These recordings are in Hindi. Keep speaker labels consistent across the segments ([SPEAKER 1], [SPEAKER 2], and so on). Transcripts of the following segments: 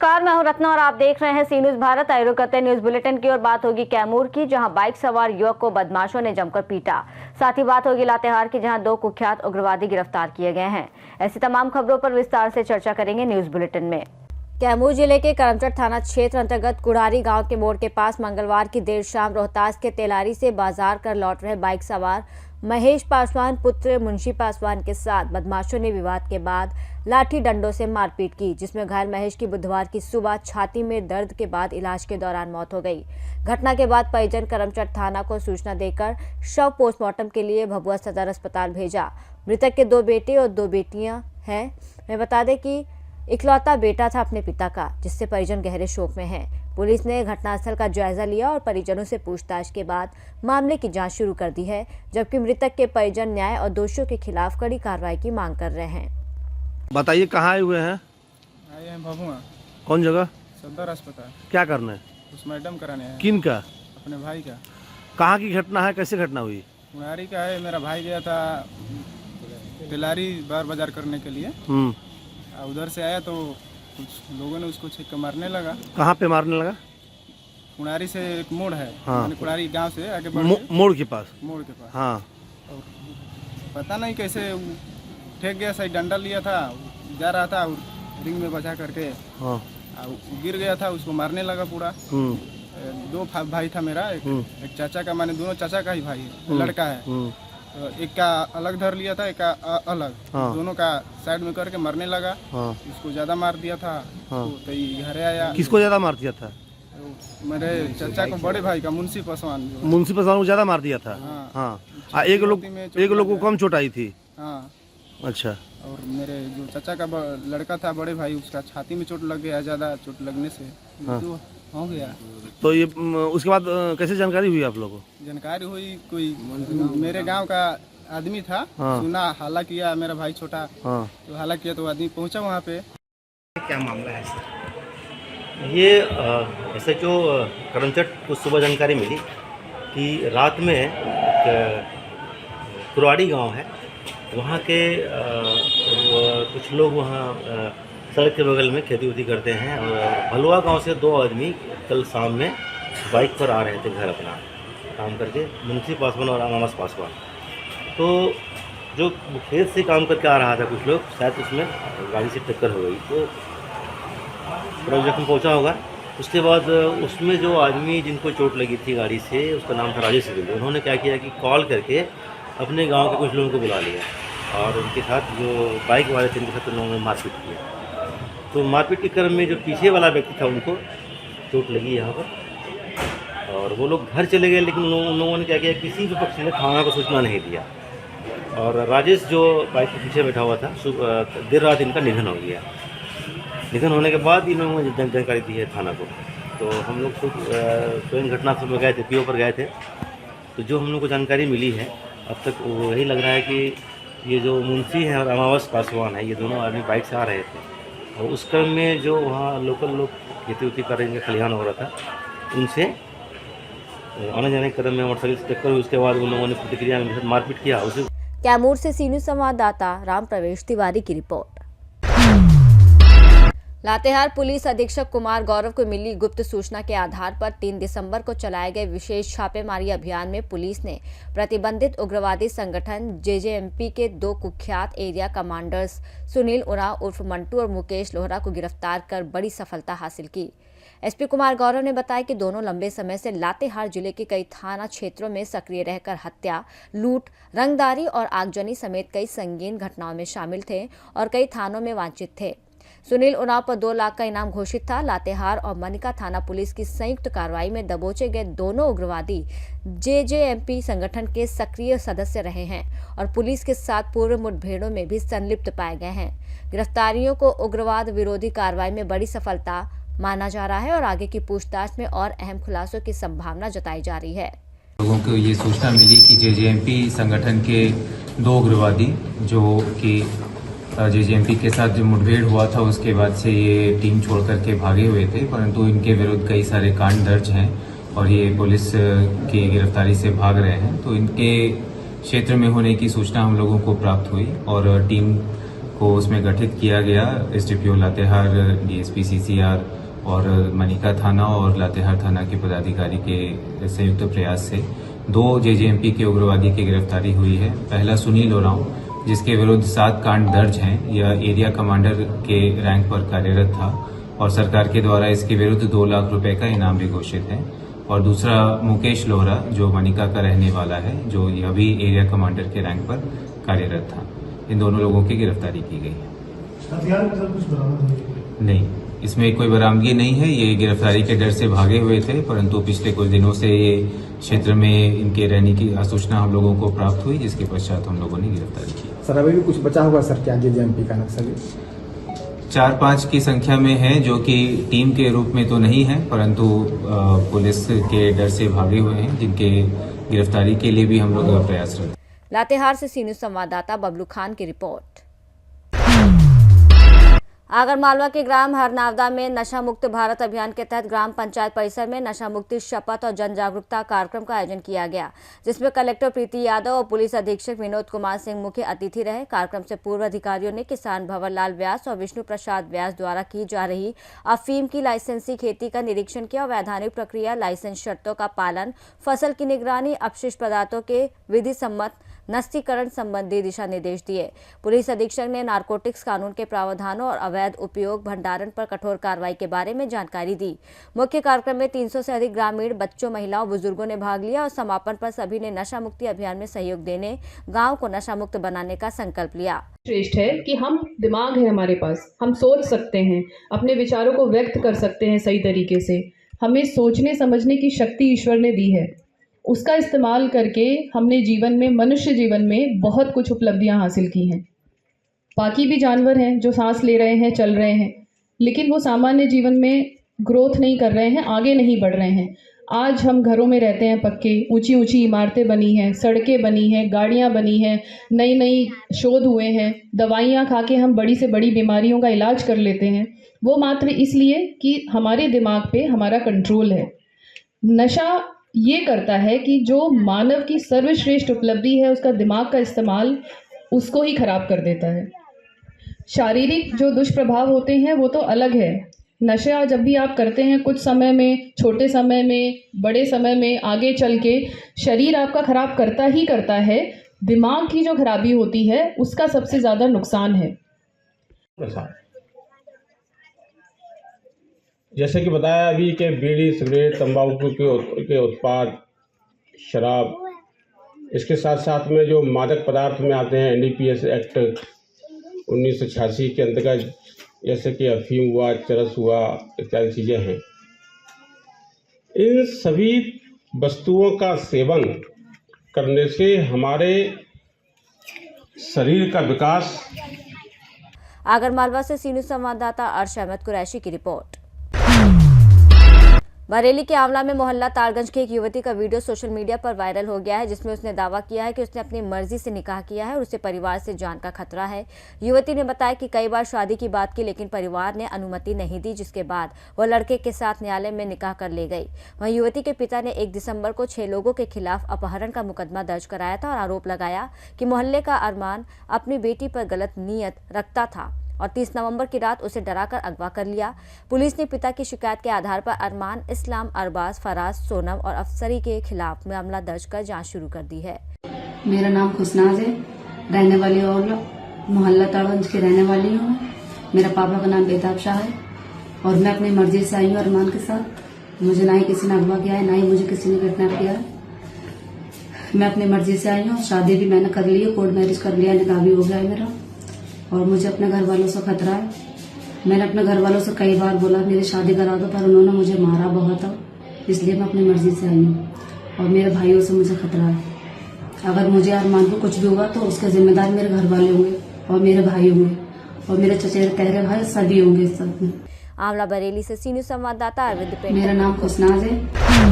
[SPEAKER 1] नमस्कार, मैं हूं रत्ना और आप देख रहे हैं सी न्यूज भारत। आइए करते न्यूज बुलेटिन की और बात होगी कैमूर की, जहां बाइक सवार युवक को बदमाशों ने जमकर पीटा। साथ ही बात होगी लातेहार की, जहां 2 कुख्यात उग्रवादी गिरफ्तार किए गए हैं। ऐसी तमाम खबरों पर विस्तार से चर्चा करेंगे न्यूज बुलेटिन में। कैमूर जिले के करमचट थाना क्षेत्र अंतर्गत कुड़ारी गांव के मोड़ के पास मंगलवार की देर शाम रोहतास के तेलारी से बाजार कर लौट रहे बाइक सवार महेश पासवान पुत्र मुंशी पासवान के साथ बदमाशों ने विवाद के बाद लाठी डंडों से मारपीट की, जिसमें घायल महेश की बुधवार की सुबह छाती में दर्द के बाद इलाज के दौरान मौत हो गई। घटना के बाद परिजन करमचट थाना को सूचना देकर शव पोस्टमार्टम के लिए भभुआ सदर अस्पताल भेजा। मृतक के 2 बेटे और 2 बेटियां हैं। मैं बता दें कि इकलौता बेटा था अपने पिता का, जिससे परिजन गहरे शोक में हैं। पुलिस ने घटनास्थल का जायजा लिया और परिजनों से पूछताछ के बाद मामले की जांच शुरू कर दी है, जबकि मृतक के परिजन न्याय और दोषियों के खिलाफ कड़ी कार्रवाई की मांग कर रहे हैं।
[SPEAKER 2] बताइए, कहाँ आए हुए हैं?
[SPEAKER 3] आए हैं भभुआ।
[SPEAKER 2] कौन जगह?
[SPEAKER 3] सदर अस्पताल।
[SPEAKER 2] क्या करना है?
[SPEAKER 3] पोस्टमार्टम कराने हैं।
[SPEAKER 2] किन का?
[SPEAKER 3] अपने भाई का।
[SPEAKER 2] कहाँ की घटना है, कैसे घटना हुई?
[SPEAKER 3] कुड़ारी का है। मेरा भाई गया था तेलारी बाजार करने के लिए। उधर से आया तो कुछ लोगों ने उसको छींक कर मारने लगा।
[SPEAKER 2] कहाँ पे मारने लगा?
[SPEAKER 3] कुड़ारी से एक मोड़ है।
[SPEAKER 2] हाँ।
[SPEAKER 3] कुड़ारी गांव से आगे
[SPEAKER 2] मोड़ के पास।
[SPEAKER 3] मोड़ के पास।
[SPEAKER 2] हाँ।
[SPEAKER 3] और पता नहीं कैसे फेंक गया, सही डंडा लिया था, जा रहा था रिंग में बचा करके। हाँ। गिर गया था, उसको मारने लगा पूरा। 2 भाई था मेरा, एक चाचा का, माने दोनों चाचा का ही भाई है, लड़का है। एक का अलग धर लिया था, एक का अलग। हाँ। दोनों का साइड में करके मरने लगा। हाँ। इसको ज्यादा मार दिया था। हाँ। तो घर आया।
[SPEAKER 2] किसको ज्यादा मार दिया था?
[SPEAKER 3] मेरे चाचा को, बड़े भाई का, मुंशी पासवान।
[SPEAKER 2] मुंशी पासवान को ज्यादा मार दिया था। हाँ। एक लोग को कम चोट आई थी। हाँ। अच्छा।
[SPEAKER 3] और मेरे जो चाचा का लड़का था, बड़े भाई, उसका छाती में चोट लग गया, ज्यादा चोट लगने से मृत्यु हो गया। तो
[SPEAKER 2] ये उसके बाद कैसे जानकारी हुई आप लोगों को?
[SPEAKER 3] जानकारी हुई, कोई मेरे गांव का आदमी था। हाँ। सुना, हाला किया मेरा भाई छोटा। हाँ। तो हाला किया तो आदमी पहुंचा वहां पे।
[SPEAKER 4] क्या मामला है सर? ये ऐसे जो करमचट को सुबह जानकारी मिली कि रात में कुड़ारी गांव है, वहाँ के कुछ लोग वहाँ सड़क के बगल में खेती उती करते हैं। और भलुआ गांव से 2 आदमी कल शाम में बाइक पर आ रहे थे घर अपना काम करके, मुंशी पासवान और अनामस पासवान। तो जो खेत से काम करके आ रहा था कुछ लोग, शायद उसमें गाड़ी से टक्कर हो गई, तो थोड़ा जख्म पहुँचा होगा। उसके बाद उसमें जो आदमी जिनको चोट लगी थी गाड़ी से, उसका नाम था राजेश। उन्होंने क्या किया कि कॉल करके अपने गाँव के कुछ लोगों को बुला लिया और उनके साथ जो बाइक वाले थे उनके साथ उन लोगों ने मारपीट किया। तो मारपीट के क्रम में जो पीछे वाला व्यक्ति था उनको चोट लगी यहाँ पर, और वो लोग घर चले गए। लेकिन उन लोगों ने क्या किया, किसी भी पक्ष ने थाना को सूचना नहीं दिया। और राजेश जो बाइक के पीछे बैठा हुआ था, देर रात इनका निधन हो गया। निधन होने के बाद इन लोगों ने जानकारी दी है थाना को। तो हम लोग स्वयं घटनास्थल पर गए थे, पीओ पर गए थे। तो जो हम लोग को जानकारी मिली है, अब तक वही लग रहा है कि ये जो मुंशी है और अमावस पासवान है, ये दोनों आदमी बाइक से आ रहे थे। और उस क्रम में जो वहाँ लोकल लोग खेती उती कर रहे, खलिहान हो रहा था, उनसे आने जाने के क्रम में मोटरसाइकिल से टक्कर हुई। उसके बाद उन लोगों ने प्रतिक्रिया में मारपीट किया उसे।
[SPEAKER 1] कैमूर से सी न्यूज संवाददाता राम प्रवेश तिवारी की रिपोर्ट। लातेहार पुलिस अधीक्षक कुमार गौरव को मिली गुप्त सूचना के आधार पर 3 दिसंबर को चलाए गए विशेष छापेमारी अभियान में पुलिस ने प्रतिबंधित उग्रवादी संगठन जेजेएमपी के 2 कुख्यात एरिया कमांडर्स सुनील उरांव उर्फ मंटू और मुकेश लोहरा को गिरफ्तार कर बड़ी सफलता हासिल की। एसपी कुमार गौरव ने बताया कि दोनों लंबे समय से लातेहार जिले के कई थाना क्षेत्रों में सक्रिय रहकर हत्या, लूट, रंगदारी और आगजनी समेत कई संगीन घटनाओं में शामिल थे और कई थानों में वांछित थे। सुनील उरांव पर 2 लाख का इनाम घोषित था। लातेहार और मनिका थाना पुलिस की संयुक्त कार्रवाई में दबोचे गए दोनों उग्रवादी जेजेएमपी संगठन के सक्रिय सदस्य रहे हैं और पुलिस के साथ पूर्व मुठभेड़ों में भी संलिप्त पाए गए हैं। गिरफ्तारियों को उग्रवाद विरोधी कार्रवाई में बड़ी सफलता माना जा रहा है और आगे की पूछताछ में और अहम खुलासों की संभावना जताई जा रही है।
[SPEAKER 5] लोगों को ये सूचना मिली कि जेजेएमपी संगठन के 2 उग्रवादी, जो कि जेजेएमपी के साथ जो मुठभेड़ हुआ था उसके बाद से ये टीम छोड़ करके भागे हुए थे, परंतु इनके विरुद्ध कई सारे कांड दर्ज हैं और ये पुलिस की गिरफ्तारी से भाग रहे हैं। तो इनके क्षेत्र में होने की सूचना हम लोगों को प्राप्त हुई और टीम को उसमें गठित किया गया। एसडीपीओ लातेहार, डीएसपी सीसीआर और मनिका थाना और लातेहार थाना के पदाधिकारी के संयुक्त प्रयास से 2 जेजेएमपी के उग्रवादी की गिरफ्तारी हुई है। पहला सुनील ओरांव, जिसके विरुद्ध 7 कांड दर्ज हैं। यह एरिया कमांडर के रैंक पर कार्यरत था और सरकार के द्वारा इसके विरुद्ध 2 लाख रुपए का इनाम भी घोषित है। और दूसरा मुकेश लोहरा, जो मनिका का रहने वाला है, जो यह भी एरिया कमांडर के रैंक पर कार्यरत था। इन दोनों लोगों की गिरफ्तारी की गई है।
[SPEAKER 6] हथियार के साथ कुछ बरामद हुई?
[SPEAKER 5] नहीं, इसमें कोई बरामदगी नहीं है। ये गिरफ्तारी के डर से भागे हुए थे, परंतु पिछले कुछ दिनों से ये क्षेत्र में इनके रहने की सूचना हम लोगों को प्राप्त हुई, जिसके पश्चात हम लोगों ने गिरफ्तारी की।
[SPEAKER 6] सर अभी भी कुछ बचा हुआ सर क्या जेजेएमपी का नक्सली?
[SPEAKER 5] 4-5 की संख्या में है, जो कि टीम के रूप में तो नहीं है, परंतु पुलिस के डर से भागे हुए हैं, जिनके गिरफ्तारी के लिए भी हम लोग प्रयासरत हैं।
[SPEAKER 1] लातेहार से सी न्यूज संवाददाता बबलू खान की रिपोर्ट। आगरमालवा के ग्राम हरनावदा में नशा मुक्त भारत अभियान के तहत ग्राम पंचायत परिसर में नशा मुक्ति शपथ और जन जागरूकता कार्यक्रम का आयोजन किया गया, जिसमें कलेक्टर प्रीति यादव और पुलिस अधीक्षक विनोद कुमार सिंह मुख्य अतिथि रहे। कार्यक्रम से पूर्व अधिकारियों ने किसान भंवरलाल व्यास और विष्णु प्रसाद व्यास द्वारा की जा रही अफीम की लाइसेंसी खेती का निरीक्षण किया और वैधानिक प्रक्रिया, लाइसेंस शर्तों का पालन, फसल की निगरानी, अपशिष्ट पदार्थों के विधि सम्मत नस्तीकरण संबंधी दिशा निर्देश दिए। पुलिस अधीक्षक ने नारकोटिक्स कानून के प्रावधानों और अवैध उपयोग भंडारण पर कठोर कार्रवाई के बारे में जानकारी दी। मुख्य कार्यक्रम में 300 से अधिक ग्रामीण, बच्चों, महिलाओं, बुजुर्गों ने भाग लिया और समापन पर सभी ने नशा मुक्ति अभियान में सहयोग देने, गांव को नशा मुक्त बनाने का संकल्प लिया।
[SPEAKER 7] श्रेष्ठ है कि हम दिमाग है हमारे पास, हम सोच सकते हैं, अपने विचारों को व्यक्त कर सकते हैं सही तरीके से। हमें सोचने समझने की शक्ति ईश्वर ने दी है, उसका इस्तेमाल करके हमने जीवन में, मनुष्य जीवन में बहुत कुछ उपलब्धियां हासिल की हैं। बाकी भी जानवर हैं जो सांस ले रहे हैं, चल रहे हैं, लेकिन वो सामान्य जीवन में ग्रोथ नहीं कर रहे हैं, आगे नहीं बढ़ रहे हैं। आज हम घरों में रहते हैं पक्के, ऊंची ऊंची इमारतें बनी हैं, सड़कें बनी हैं, गाड़ियां बनी हैं, नई नई शोध हुए हैं, दवाइयां खा के हम बड़ी से बड़ी बीमारियों का इलाज कर लेते हैं। वो मात्र इसलिए कि हमारे दिमाग पे हमारा कंट्रोल है। नशा ये करता है कि जो मानव की सर्वश्रेष्ठ उपलब्धि है, उसका दिमाग का इस्तेमाल, उसको ही खराब कर देता है। शारीरिक जो दुष्प्रभाव होते हैं वो तो अलग है। नशा जब भी आप करते हैं, कुछ समय में, छोटे समय में, बड़े समय में, आगे चल के शरीर आपका खराब करता ही करता है। दिमाग की जो खराबी होती है उसका सबसे ज़्यादा नुकसान है।
[SPEAKER 8] जैसे कि बताया अभी कि बीड़ी, सिगरेट, तंबाकू के उत्पाद, शराब, इसके साथ साथ में जो मादक पदार्थ में आते हैं एनडीपीएस एक्ट 1986 के अंतर्गत, जैसे कि अफीम हुआ, चरस हुआ, इत्यादि चीज़ें हैं। इन सभी वस्तुओं का सेवन करने से हमारे शरीर का विकास।
[SPEAKER 1] आगरमालवा से सी न्यूज संवाददाता अर्श अहमद कुरैशी की रिपोर्ट। बरेली के आंवला में मोहल्ला तारगंज की एक युवती का वीडियो सोशल मीडिया पर वायरल हो गया है, जिसमें उसने दावा किया है कि उसने अपनी मर्जी से निकाह किया है और उसे परिवार से जान का खतरा है। युवती ने बताया कि कई बार शादी की बात की, लेकिन परिवार ने अनुमति नहीं दी, जिसके बाद वह लड़के के साथ न्यायालय में निकाह कर ले गई। वहीं युवती के पिता ने 1 दिसंबर को 6 लोगों के खिलाफ अपहरण का मुकदमा दर्ज कराया था और आरोप लगाया कि मोहल्ले का अरमान अपनी बेटी पर गलत नीयत रखता था और 30 नवंबर की रात उसे डराकर अगवा कर लिया। पुलिस ने पिता की शिकायत के आधार पर अरमान, इस्लाम, अरबाज, फराज, सोनम और अफसरी के खिलाफ मामला दर्ज कर जांच शुरू कर दी है।
[SPEAKER 9] मेरा नाम खुशनाज है, रहने वाली और मोहल्ला तारगंज की रहने वाली हूँ। मेरा पापा का नाम बेताब शाह है और मैं अपनी मर्जी से आई हूँ अरमान के साथ। मुझे ना ही किसी ने अगवा किया है, ना ही मुझे किसी ने किडनैप किया है। मैं अपनी मर्जी से आई हूँ। शादी भी मैंने कर ली है, कोर्ट मैरिज कर लिया, निकाह भी हो गया है मेरा। और मुझे अपने घर वालों से खतरा है। मैंने अपने घर वालों से कई बार बोला मेरी शादी करा दो, पर उन्होंने मुझे मारा बहुत, इसलिए मैं अपनी मर्जी से आई हूँ और मेरे भाइयों से मुझे खतरा है। अगर मुझे अरमान को कुछ भी हुआ तो उसके जिम्मेदार मेरे घर वाले होंगे और मेरे भाई होंगे और मेरे चचेरे तहरे भाई सभी होंगे इस सब में।
[SPEAKER 1] आंवला बरेली से सी न्यूज संवाददाता अरविंद पेंटर।
[SPEAKER 9] मेरा नाम खुशनाज है,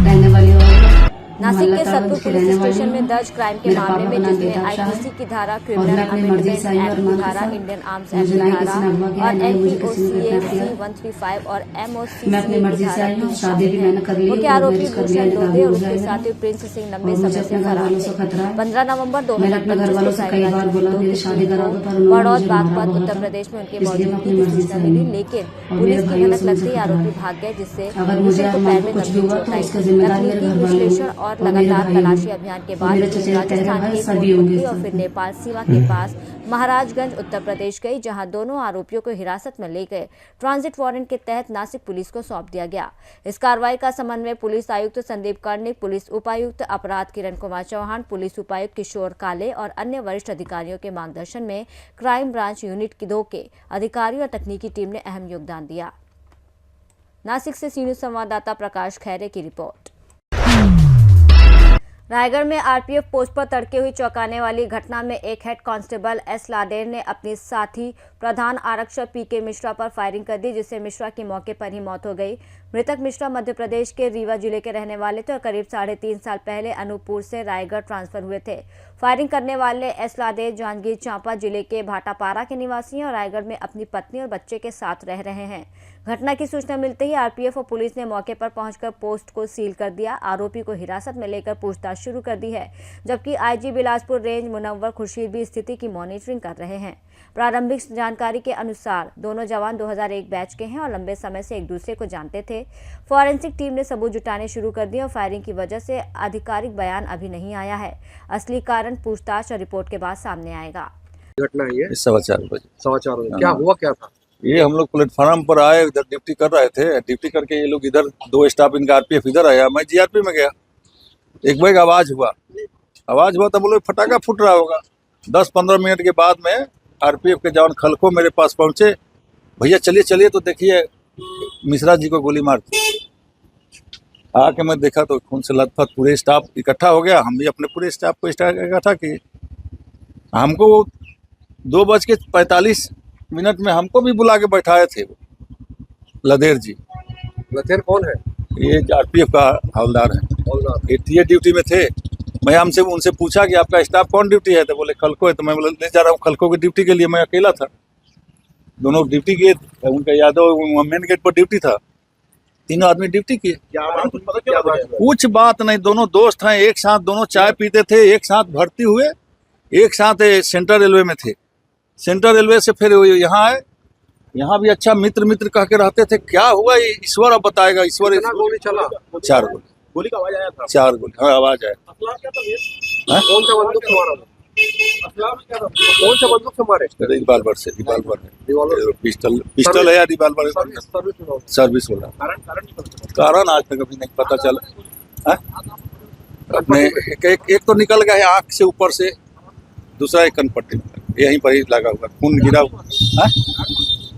[SPEAKER 9] रहने वाली और
[SPEAKER 1] नासिक के
[SPEAKER 9] मोहल्ला
[SPEAKER 1] सतपुर
[SPEAKER 9] तालुक के
[SPEAKER 1] पुलिस
[SPEAKER 9] रहने वाली
[SPEAKER 1] स्टेशन में
[SPEAKER 9] हूँ।
[SPEAKER 1] दर्ज क्राइम के
[SPEAKER 9] मेरे
[SPEAKER 1] मामले
[SPEAKER 9] पापा
[SPEAKER 1] में
[SPEAKER 9] का नाम
[SPEAKER 1] जिसमें
[SPEAKER 9] बेताब शाह
[SPEAKER 1] आईपीसी
[SPEAKER 9] है
[SPEAKER 1] की धारा,
[SPEAKER 9] और
[SPEAKER 1] क्रिमिनल
[SPEAKER 9] मैं अपनी मर्जी से आई हूँ
[SPEAKER 1] अमेंडमेंट
[SPEAKER 9] और
[SPEAKER 1] एक्ट
[SPEAKER 9] मान
[SPEAKER 1] की
[SPEAKER 9] के
[SPEAKER 1] धारा,
[SPEAKER 9] साथ
[SPEAKER 1] इंडियन आर्म्स
[SPEAKER 9] मुझे
[SPEAKER 1] एक्ट
[SPEAKER 9] ना
[SPEAKER 1] की
[SPEAKER 9] ही किसी
[SPEAKER 1] धारा
[SPEAKER 9] ने अगवा किया
[SPEAKER 1] और
[SPEAKER 9] ना ही मुझे किसी ने गिरफ्तार किया।
[SPEAKER 1] NPOCAC 135 और
[SPEAKER 9] मैं अपनी
[SPEAKER 1] MOCCA
[SPEAKER 9] मर्जी
[SPEAKER 1] की
[SPEAKER 9] से
[SPEAKER 1] धारा
[SPEAKER 9] आई हूँ,
[SPEAKER 1] 3
[SPEAKER 9] शादी भी
[SPEAKER 1] शामिल
[SPEAKER 9] मैंने
[SPEAKER 1] है।
[SPEAKER 9] कर ली है,
[SPEAKER 1] मुख्य
[SPEAKER 9] कोर्ट
[SPEAKER 1] आरोपी
[SPEAKER 9] मैरिज कर लिया,
[SPEAKER 1] भूषण
[SPEAKER 9] निकाह
[SPEAKER 1] लोधे
[SPEAKER 9] भी
[SPEAKER 1] और
[SPEAKER 9] हो
[SPEAKER 1] उसके
[SPEAKER 9] जाएगा
[SPEAKER 1] साथी प्रिंस सिंह लंबे
[SPEAKER 9] और मुझे
[SPEAKER 1] समय से
[SPEAKER 9] अपने घर
[SPEAKER 1] फरार
[SPEAKER 9] वालों से
[SPEAKER 1] थे।
[SPEAKER 9] खतरा है।
[SPEAKER 1] 15 नवंबर
[SPEAKER 9] मैंने अपने घर
[SPEAKER 1] 2025
[SPEAKER 9] वालों
[SPEAKER 1] को
[SPEAKER 9] से कई बार बोला मेरी शादी करा दो, पर उन्होंने
[SPEAKER 1] बड़ौद
[SPEAKER 9] मुझे मारा
[SPEAKER 1] बागपत
[SPEAKER 9] बहुत
[SPEAKER 1] उत्तर
[SPEAKER 9] था,
[SPEAKER 1] प्रदेश में उनकी
[SPEAKER 9] इसलिए मैं
[SPEAKER 1] मौजूदगी
[SPEAKER 9] अपनी
[SPEAKER 1] की
[SPEAKER 9] मर्जी
[SPEAKER 1] सूचना
[SPEAKER 9] से आई
[SPEAKER 1] मिली,
[SPEAKER 9] हूँ
[SPEAKER 1] लेकिन
[SPEAKER 9] और
[SPEAKER 1] पुलिस
[SPEAKER 9] मेरे
[SPEAKER 1] की
[SPEAKER 9] भाइयों
[SPEAKER 1] भनक
[SPEAKER 9] से मुझे
[SPEAKER 1] लगते ही
[SPEAKER 9] खतरा
[SPEAKER 1] आरोपी
[SPEAKER 9] है।
[SPEAKER 1] भाग गए, जिससे
[SPEAKER 9] अगर मुझे
[SPEAKER 1] भूषण को
[SPEAKER 9] अरमान
[SPEAKER 1] पैर
[SPEAKER 9] को
[SPEAKER 1] में
[SPEAKER 9] कुछ भी
[SPEAKER 1] गंभीर
[SPEAKER 9] हुआ
[SPEAKER 1] चोट
[SPEAKER 9] तो
[SPEAKER 1] आई।
[SPEAKER 9] उसका जिम्मेदार मेरे
[SPEAKER 1] तकनीकी
[SPEAKER 9] घर वाले
[SPEAKER 1] विश्लेषण
[SPEAKER 9] होंगे
[SPEAKER 1] और
[SPEAKER 9] और मेरे
[SPEAKER 1] लगातार
[SPEAKER 9] भाई
[SPEAKER 1] तलाशी
[SPEAKER 9] होंगे
[SPEAKER 1] अभियान के
[SPEAKER 9] और
[SPEAKER 1] बाद
[SPEAKER 9] मेरे
[SPEAKER 1] टीम
[SPEAKER 9] चचेरे चेहरे
[SPEAKER 1] राजस्थान
[SPEAKER 9] भाई
[SPEAKER 1] के
[SPEAKER 9] सभी होंगे
[SPEAKER 1] कोटपुतली
[SPEAKER 9] इस
[SPEAKER 1] और फिर
[SPEAKER 9] साथ में।
[SPEAKER 1] नेपाल सीमा के पास महाराजगंज उत्तर प्रदेश गई, जहां दोनों आरोपियों को हिरासत में लेकर ट्रांजिट वारंट के तहत नासिक पुलिस को सौंप दिया गया। इस कार्रवाई का समन्वय पुलिस आयुक्त संदीप कर्णिक, पुलिस उपायुक्त अपराध किरण कुमार चौहान, पुलिस उपायुक्त किशोर काले और अन्य वरिष्ठ अधिकारियों के मार्गदर्शन में क्राइम ब्रांच यूनिट 2 के अधिकारियों और तकनीकी टीम ने अहम योगदान दिया। नासिक से सी न्यूज संवाददाता प्रकाश खैरे की रिपोर्ट। रायगढ़ में आरपीएफ पोस्ट पर तड़के हुई चौंकाने वाली घटना में एक हेड कांस्टेबल एस लाडेर ने अपने साथी प्रधान आरक्षक पीके मिश्रा पर फायरिंग कर दी, जिससे मिश्रा की मौके पर ही मौत हो गई। मृतक मिश्रा मध्य प्रदेश के रीवा जिले के रहने वाले थे और करीब 3.5 साल पहले अनूपपुर से रायगढ़ ट्रांसफर हुए थे। फायरिंग करने वाले एस लाडेर जांजगीर चांपा जिले के भाटापारा के निवासी हैं और रायगढ़ में अपनी पत्नी और बच्चे के साथ रह रहे हैं। घटना की सूचना मिलते ही आरपीएफ और पुलिस ने मौके पर पहुंचकर पोस्ट को सील कर दिया। आरोपी को हिरासत में लेकर पूछताछ शुरू कर दी है, जबकि आईजी बिलासपुर रेंज मुनव्वर खुर्शीद भी स्थिति की मॉनिटरिंग कर रहे हैं। प्रारंभिक जानकारी के अनुसार दोनों जवान 2001 बैच के हैं और लंबे समय से एक दूसरे को जानते थे। फॉरेंसिक टीम ने सबूत जुटाने शुरू कर दिए और फायरिंग की वजह से आधिकारिक बयान अभी नहीं आया है। असली कारण पूछताछ और रिपोर्ट के बाद सामने आएगा।
[SPEAKER 10] घटना है ये
[SPEAKER 11] 4:15 बजे।
[SPEAKER 10] 4:15 क्या हुआ क्या था?
[SPEAKER 11] ये हम लोग प्लेटफार्म पर आए, इधर ड्यूटी कर रहे थे। ड्यूटी करके ये लोग इधर, 2 स्टाफ इनका आरपीएफ इधर आया, मैं जीआरपी में गया। एक बैग आवाज हुआ तो बोले फटाका फूट रहा होगा। 10-15 मिनट के बाद में आरपीएफ के जवान खलको मेरे पास पहुंचे। भैया चलिए चलिए, तो देखिए मिश्रा जी को गोली मार दी। आके मैं देखा तो खून से लथपथ पूरे स्टाफ इकट्ठा हो गया। हम भी अपने पूरे स्टाफ को इकट्ठा किए। हमको 2:45 में हमको भी बुला के बैठाए थे वो लदेर जी।
[SPEAKER 10] लतेर कौन है?
[SPEAKER 11] ये आरपीएफ का हवलदार है, ये ड्यूटी में थे। मैं हमसे उनसे पूछा कि आपका स्टाफ कौन ड्यूटी है, तो बोले खलको है। तो मैं बोले ले जा रहा हूँ खलको की ड्यूटी के लिए। मैं अकेला था, दोनों ड्यूटी किए। उनका यादव मेन गेट पर ड्यूटी था, तीनों आदमी ड्यूटी किए। कुछ बात नहीं, दोनों दोस्त हैं, एक साथ दोनों चाय पीते थे, एक साथ भर्ती हुए, एक साथ सेंट्रल रेलवे में थे। सेंट्रल रेलवे से फिर यहाँ आए, यहाँ भी अच्छा मित्र कह के रहते थे। क्या हुआ ये ईश्वर अब बताएगा। ईश्वर
[SPEAKER 10] गोली चला?
[SPEAKER 11] 4 गोली।
[SPEAKER 10] गोली का आवाज आया था?
[SPEAKER 11] 4 गोली, हाँ आवाज आया।
[SPEAKER 10] कौन सा बंदूक से मारा? कौन सा बंदूक से मारे?
[SPEAKER 11] रिवॉल्वर से। रिवॉल्वर पिस्टल है या रिवॉल्वर? सर्विस वाला। कारण आज तक अभी नहीं पता चला। अपने एक तो निकल गया है आँख से ऊपर से, दूसरा एक कनपट्टी यहीं पर ही लगा हुआ, खून गिरा हुआ।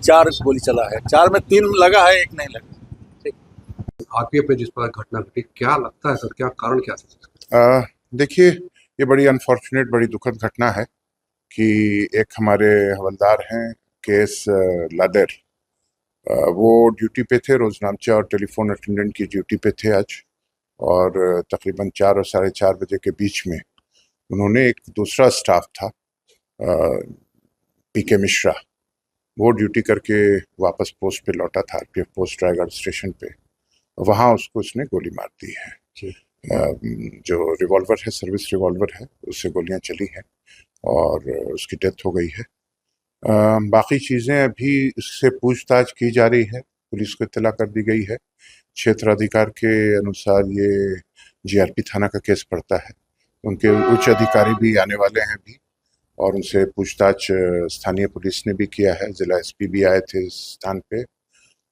[SPEAKER 11] 4 गोली चला है, 4 में 3 लगा है, 1 नहीं लगा।
[SPEAKER 10] आरपीएफ में जिस पर घटना घटी, क्या लगता है सर, क्या कारण क्या था?
[SPEAKER 12] देखिए, ये बड़ी अनफॉर्चुनेट, बड़ी दुखद घटना है कि एक हमारे हवलदार हैं केएस लाडेर, वो ड्यूटी पे थे, रोजनामचा और टेलीफोन अटेंडेंट की ड्यूटी पे थे आज। और तकरीबन 4 और 4:30 बजे के बीच में उन्होंने, एक दूसरा स्टाफ था पीके मिश्रा, वो ड्यूटी करके वापस पोस्ट पे लौटा था, आरपीएफ पोस्ट रायगढ़ स्टेशन पे। वहाँ उसको उसने गोली मार दी है। जो रिवॉल्वर है, सर्विस रिवॉल्वर है, उससे गोलियां चली हैं और उसकी डेथ हो गई है। बाकी चीज़ें अभी इससे पूछताछ की जा रही है, पुलिस को इत्तला कर दी गई है। क्षेत्राधिकार के अनुसार ये जीआरपी थाना का केस पड़ता है। उनके उच्च अधिकारी भी आने वाले हैं अभी और उनसे पूछताछ स्थानीय पुलिस ने भी किया है। जिला एसपी भी आए थे इस स्थान पे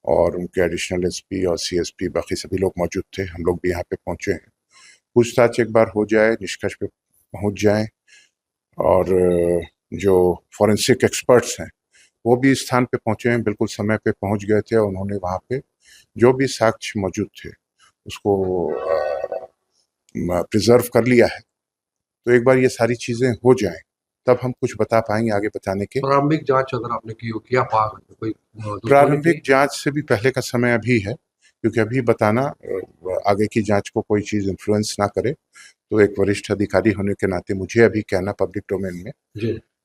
[SPEAKER 12] और उनके एडिशनल एसपी और सीएसपी, बाकी सभी लोग मौजूद थे। हम लोग भी यहाँ पे पहुँचे हैं। पूछताछ एक बार हो जाए, निष्कर्ष पे पहुँच जाए और जो फॉरेंसिक एक्सपर्ट्स हैं वो भी इस स्थान पे पहुँचे हैं, बिल्कुल समय पे पहुँच गए थे और उन्होंने वहाँ पे जो भी साक्ष्य मौजूद थे उसको प्रिजर्व कर लिया है। तो एक बार ये सारी चीज़ें हो जाएं तब हम कुछ बता पाएंगे आगे बताने के।
[SPEAKER 10] प्रारंभिक जांच अगर आपने की हो, क्या कोई
[SPEAKER 12] प्रारंभिक जांच से भी पहले का समय अभी है, क्योंकि अभी बताना आगे की जांच को कोई चीज़ इन्फ्लुएंस ना करे, तो एक वरिष्ठ अधिकारी होने के नाते मुझे अभी कहना पब्लिक डोमेन में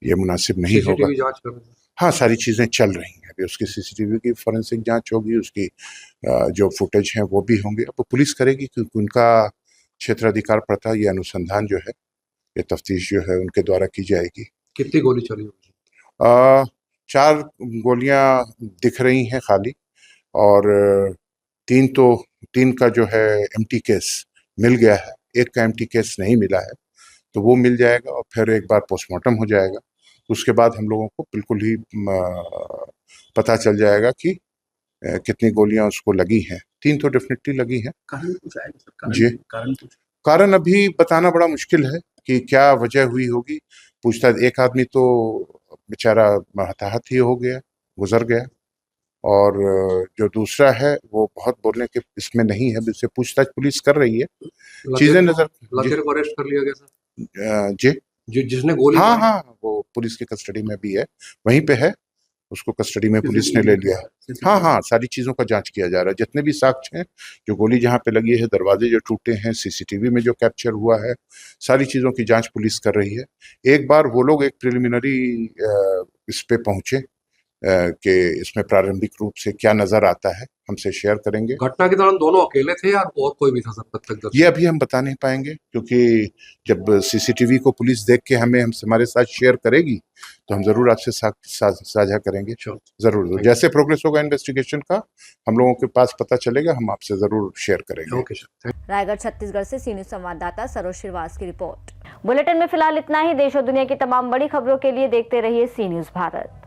[SPEAKER 12] ये मुनासिब नहीं होगा।
[SPEAKER 10] जांच कर रहे हैं।
[SPEAKER 12] हाँ, सारी चीज़ें चल रही हैं अभी, उसकी सीसीटीवी की फॉरेंसिक जांच होगी, उसकी जो फुटेज हैं वो भी होंगे। अब पुलिस करेगी क्योंकि उनका क्षेत्राधिकार पड़ता है, ये अनुसंधान जो है, ये तफ्तीश जो है उनके द्वारा की जाएगी।
[SPEAKER 10] कितनी गोली चली होगी?
[SPEAKER 12] 4 गोलियां दिख रही हैं खाली, और 3 का जो है एम्प्टी केस मिल गया है, एक का एम्प्टी केस नहीं मिला है, तो वो मिल जाएगा और फिर एक बार पोस्टमार्टम हो जाएगा। उसके बाद हम लोगों को बिल्कुल ही पता चल जाएगा कि कितनी गोलियां उसको लगी हैं। 3 तो डेफिनेटली लगी हैं।
[SPEAKER 10] कारण कुछ आएगा सर?
[SPEAKER 12] जी, कारण अभी बताना बड़ा मुश्किल है कि क्या वजह हुई होगी। पूछताछ, एक आदमी तो बेचारा हताहत ही हो गया, गुजर गया, और जो दूसरा है वो बहुत बोलने के इसमें नहीं है, इससे पूछताछ पुलिस कर रही है। चीजें नजर
[SPEAKER 10] लतेर को अरेस्ट कर लिया गया सर?
[SPEAKER 12] जी,
[SPEAKER 10] जिसने गोली
[SPEAKER 12] हाँ हाँ, वो पुलिस की कस्टडी में भी है, वहीं पे है, उसको कस्टडी में पुलिस ने ले लिया है। हाँ हाँ, सारी चीजों का जांच किया जा रहा है। जितने भी साक्ष्य हैं, जो गोली जहाँ पे लगी है, दरवाजे जो टूटे हैं, सीसीटीवी में जो कैप्चर हुआ है, सारी चीजों की जांच पुलिस कर रही है। एक बार वो लोग एक प्रिलिमिनरी इस पे पहुंचे कि इसमें प्रारंभिक रूप से क्या नजर आता है, हमसे शेयर करेंगे।
[SPEAKER 10] घटना के दौरान दोनों अकेले थे या और कोई भी था सर प्रत्यक्षदर्शी?
[SPEAKER 12] ये अभी हम बता नहीं पाएंगे, क्योंकि जब सीसीटीवी को पुलिस देख के हमारे साथ शेयर करेगी तो हम जरूर आपसे साझा करेंगे। जरूर, जैसे प्रोग्रेस होगा इन्वेस्टिगेशन का, हम लोगों के पास पता चलेगा, हम आपसे जरूर शेयर करेंगे।
[SPEAKER 10] Okay sir.
[SPEAKER 1] रायगढ़ छत्तीसगढ़ से सी न्यूज संवाददाता सरोज श्रीवास की रिपोर्ट। बुलेटिन में फिलहाल इतना ही। देश और दुनिया की तमाम बड़ी खबरों के लिए देखते रहिए सी न्यूज भारत।